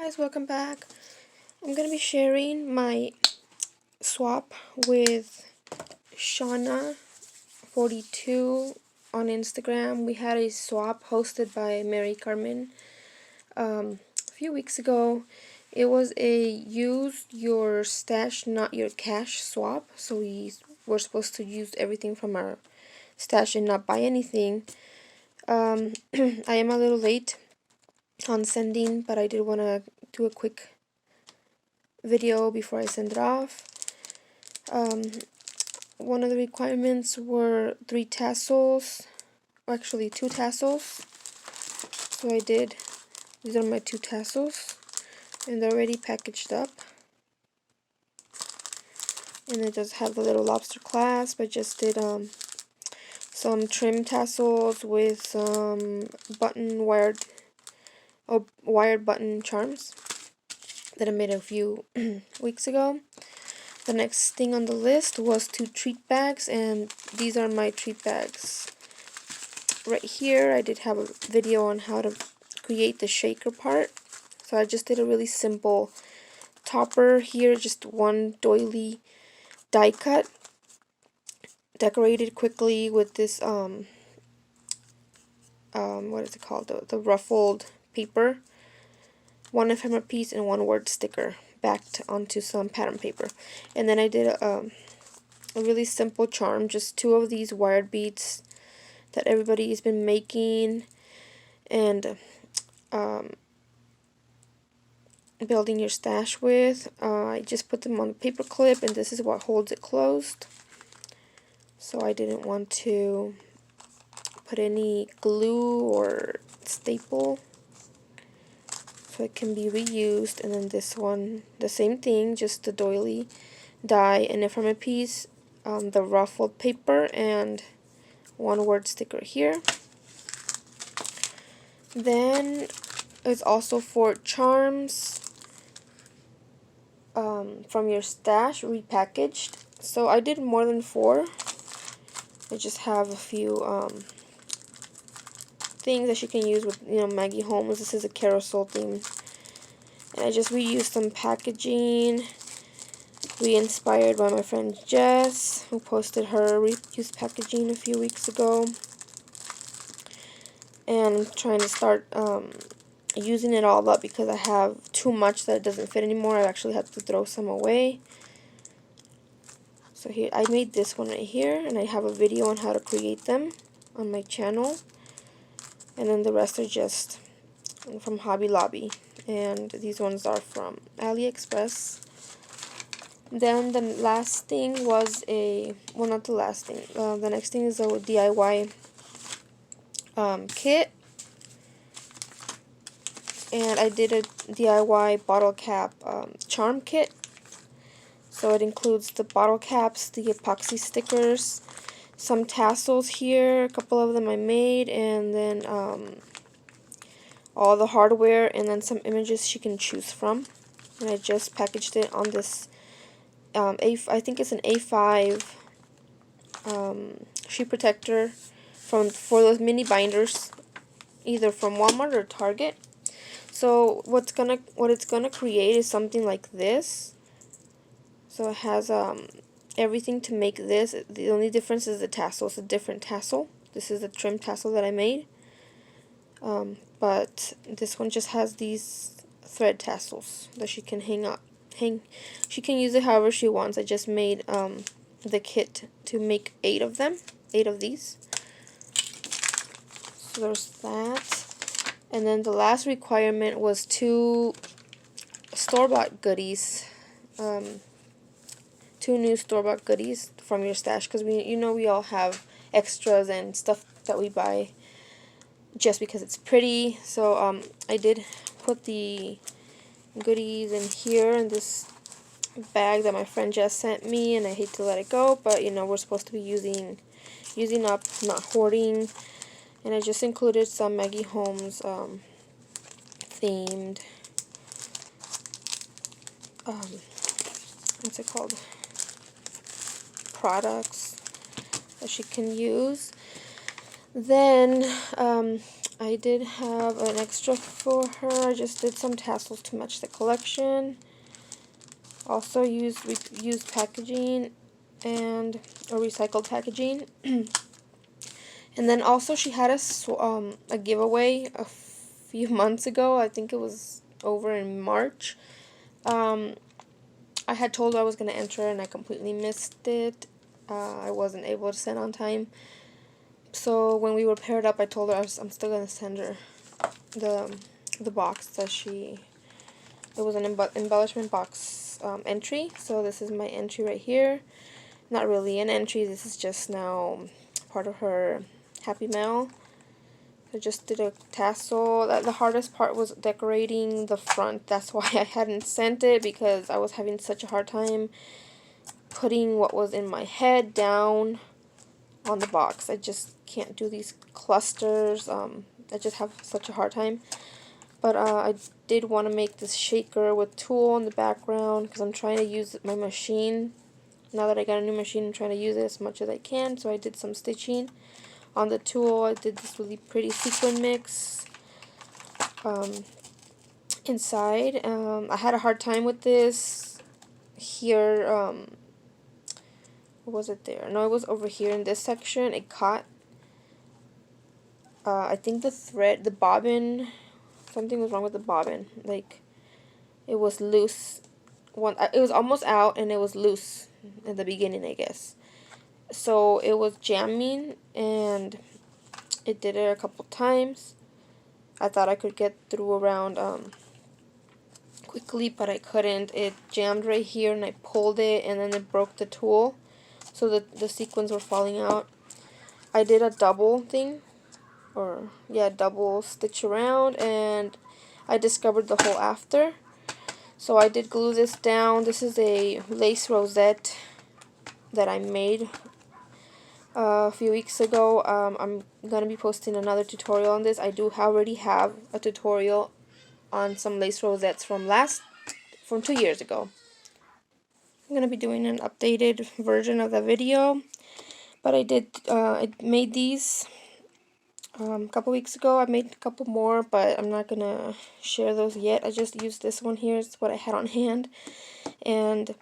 Guys, welcome back. I'm going to be sharing my swap with Sheanna 42 on Instagram. We had a swap hosted by Mary Carmen a few weeks ago. It was a use your stash, not your cash swap. So we were supposed to use everything from our stash and not buy anything. I am a little late on sending, but I did want to do a quick video before I send it off. One of the requirements were 3 tassels, or actually 2 tassels. So I did. These are my 2 tassels, and they're already packaged up. And it does have the little lobster clasp. I just did some trim tassels with some wired button charms that I made a few weeks ago. The next thing on the list was 2 treat bags, and these are my treat bags. Right here, I did have a video on how to create the shaker part. So I just did a really simple topper here, just one doily die cut. Decorated quickly with this, what is it called? The ruffled paper. 1 ephemera piece and 1 word sticker backed onto some pattern paper. And then I did a really simple charm, just 2 of these wired beads that everybody's been making and building your stash with. I just put them on a paper clip, and this is what holds it closed. So I didn't want to put any glue or staple, so it can be reused. And then this one, the same thing, just the doily die and ephemera piece, the ruffled paper, and 1 word sticker here. Then it's also for charms from your stash repackaged. So I did more than 4. I just have a few things that you can use with, Maggie Holmes. This is a Carousel theme. And I just reused some packaging. Re-inspired by my friend Jess, who posted her reused packaging a few weeks ago. And I'm trying to start using it all up because I have too much that it doesn't fit anymore. I actually had to throw some away. So here, I made this one right here, and I have a video on how to create them on my channel. And then the rest are just from Hobby Lobby, and these ones are from AliExpress. Then the last thing was well, not the last thing, the next thing is a DIY kit. And I did a DIY bottle cap charm kit. So it includes the bottle caps, the epoxy stickers, some tassels here, a couple of them I made, and then all the hardware, and then some images she can choose from. And I just packaged it on this, I think it's an A5 sheet protector for those mini binders, either from Walmart or Target. So what it's gonna create is something like this. So it has everything to make this. The only difference is the tassel. It's a different tassel. This is a trim tassel that I made. But this one just has these thread tassels that she can hang. She can use it however she wants. I just made the kit to make 8 of them, 8 of these. So there's that. And then the last requirement was 2 store-bought goodies. 2 new store-bought goodies from your stash, because we all have extras and stuff that we buy just because it's pretty. So I did put the goodies in here in this bag that my friend Jess sent me, and I hate to let it go, but we're supposed to be using up, not hoarding. And I just included some Maggie Holmes themed what's it called, products that she can use. Then I did have an extra for her. I just did some tassels to match the collection. Also used packaging and recycled packaging. And then also she had a giveaway a few months ago. I think it was over in March. I had told her I was going to enter and I completely missed it. I wasn't able to send on time. So when we were paired up, I told her I'm still going to send her the box that it was an embellishment box entry. So this is my entry right here. Not really an entry, this is just now part of her Happy Mail. I just did a tassel. The hardest part was decorating the front. That's why I hadn't sent it, because I was having such a hard time putting what was in my head down on the box. I just can't do these clusters. I just have such a hard time. But I did want to make this shaker with tulle in the background, because I'm trying to use my machine. Now that I got a new machine, I'm trying to use it as much as I can. So I did some stitching on the tulle. I did this really pretty sequin mix inside. I had a hard time with this here. What was it there? No, it was over here in this section. It caught. I think the thread, the bobbin, something was wrong with the bobbin. Like, it was loose. It was almost out and it was loose at the beginning, I guess. So it was jamming, and it did it a couple times. I thought I could get through around quickly, but I couldn't. It jammed right here, and I pulled it, and then it broke the tulle, so the sequins were falling out. I did a double thing, double stitch around, and I discovered the hole after. So I did glue this down. This is a lace rosette that I made a few weeks ago. I'm going to be posting another tutorial on this. I do already have a tutorial on some lace rosettes from 2 years ago. I'm going to be doing an updated version of the video. But I made these a couple weeks ago. I made a couple more, but I'm not going to share those yet. I just used this one here. It's what I had on hand. And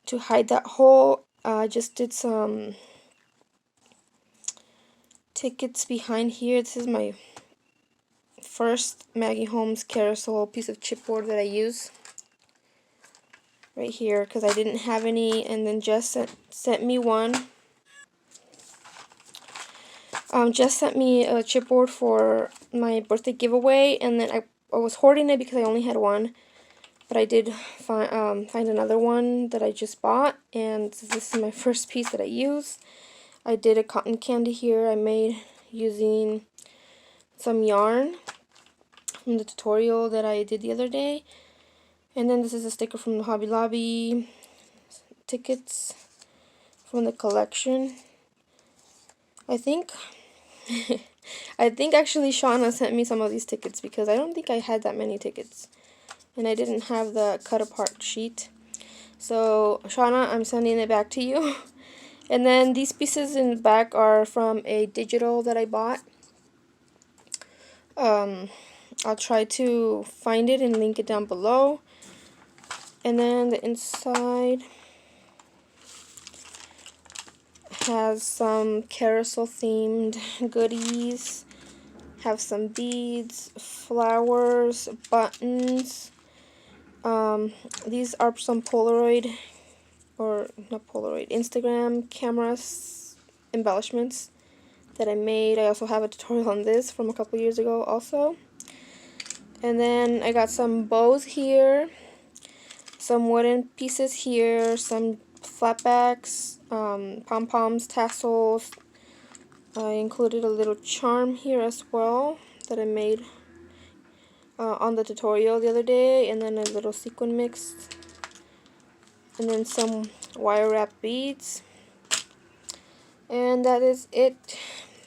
to hide that hole, I just did some tickets behind here. This is my first Maggie Holmes Carousel piece of chipboard that I use. Right here, because I didn't have any, and then Jess sent me one. Jess sent me a chipboard for my birthday giveaway, and then I was hoarding it because I only had one. But I did find another one that I just bought, and this is my first piece that I use. I did a cotton candy here I made using some yarn from the tutorial that I did the other day. And then this is a sticker from the Hobby Lobby, tickets from the collection. I think actually Sheanna sent me some of these tickets, because I don't think I had that many tickets. And I didn't have the cut apart sheet. So Sheanna, I'm sending it back to you. And then these pieces in the back are from a digital that I bought. I'll try to find it and link it down below. And then the inside has some carousel themed goodies. Have some beads, flowers, buttons. These are some Polaroid, or not Polaroid, Instagram cameras embellishments that I made. I also have a tutorial on this from a couple years ago also. And then I got some bows here, some wooden pieces here, some flatbacks, pom-poms, tassels. I included a little charm here as well that I made on the tutorial the other day, and then a little sequin mix, and then some wire wrap beads. And that is it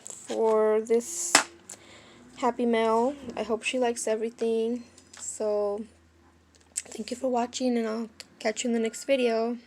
for this Happy Mail. I hope she likes everything. So thank you for watching, and I'll catch you in the next video.